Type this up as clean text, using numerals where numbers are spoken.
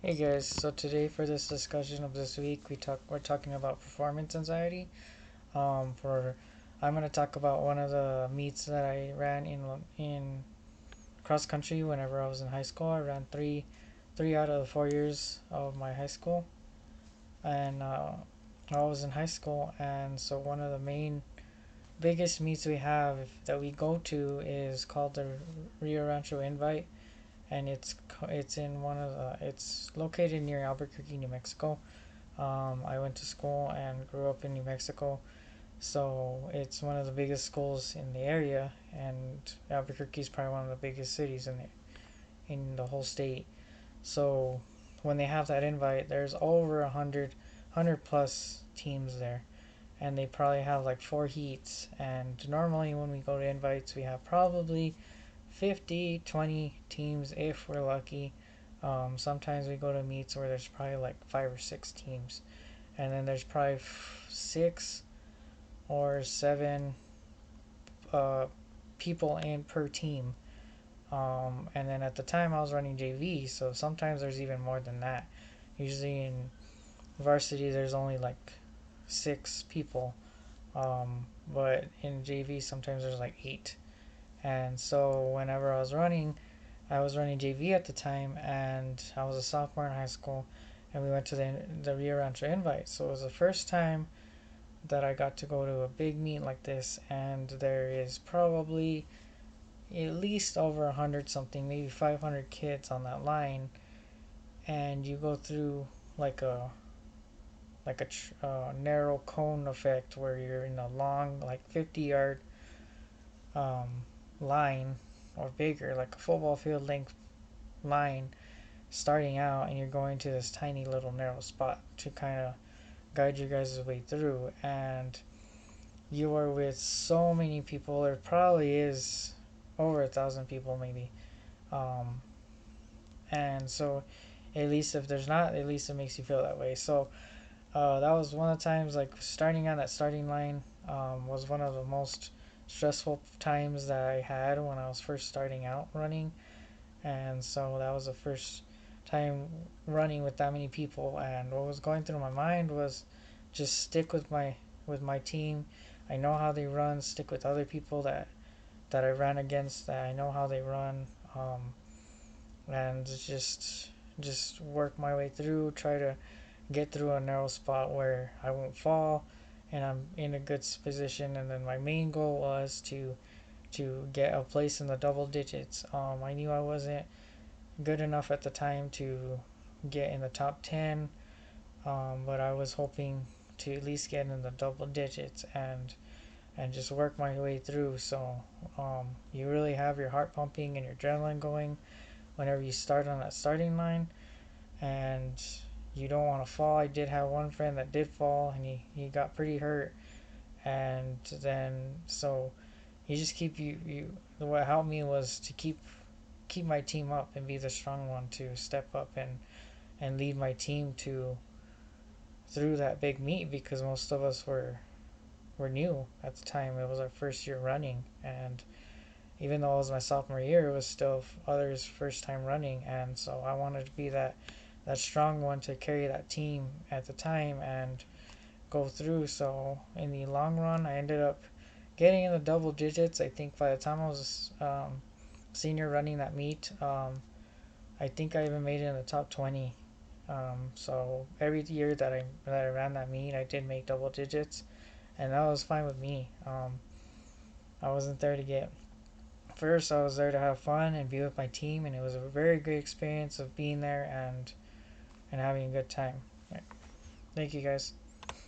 Hey guys, so today for this discussion of this week, we're talking about performance anxiety. For I'm gonna talk about one of the meets that I ran in cross country whenever I was in high school. I ran three out of the 4 years of my high school, and I was in high school, and so one of the main biggest meets we have that we go to is called the Rio Rancho Invite, and it's in one of the it's located near Albuquerque, New Mexico. I went to school and grew up in New Mexico, so it's one of the biggest schools in the area, and Albuquerque is probably one of the biggest cities in the whole state. So when they have that invite, there's over 100 plus teams there, and they probably have like 4 heats. And normally when we go to invites, we have probably 50, 20 teams if we're lucky. Sometimes we go to meets where there's probably like 5 or 6 teams, and then there's probably 6 or 7 uh, people in per team. And then at the time I was running JV, so sometimes there's even more than that. Usually in varsity there's only like 6 people, but in JV sometimes there's like 8. And so whenever I was running JV at the time, and I was a sophomore in high school, and we went to the Rio Rancho Invite. So it was the first time that I got to go to a big meet like this, and there is probably at least over 100 something, maybe 500 kids on that line, and you go through like a narrow cone effect where you're in a long like 50-yard um, line or bigger, like a football field length line starting out, and you're going to this tiny little narrow spot to kind of guide you guys' way through, and you are with so many people. There probably is over 1,000 people maybe, um, and so at least if there's not, at least it makes you feel that way. So that was one of the times, like starting on that starting line was one of the most stressful times that I had when I was first starting out running. And so that was the first time running with that many people, and what was going through my mind was just stick with my team. I know how they run. Stick with other people that I ran against, that I know how they run, and just work my way through. Try to get through a narrow spot where I won't fall, and I'm in a good position. And then my main goal was to get a place in the double digits. I knew I wasn't good enough at the time to get in the top 10, but I was hoping to at least get in the double digits and just work my way through. So you really have your heart pumping and your adrenaline going whenever you start on that starting line, and you don't want to fall. I did have one friend that did fall, and he got pretty hurt, and then so you just keep you what helped me was to keep my team up and be the strong one to step up and lead my team to through that big meet, because most of us were new at the time. It was our first year running, and even though it was my sophomore year, it was still others' first time running, and so I wanted to be that strong one to carry that team at the time and go through. So in the long run, I ended up getting in the double digits. I think by the time I was senior running that meet, I think I even made it in the top 20. So every year that I ran that meet, I did make double digits, and that was fine with me. I wasn't there to get first. I was there to have fun and be with my team, and it was a very great experience of being there and having a good time. Right. Thank you guys.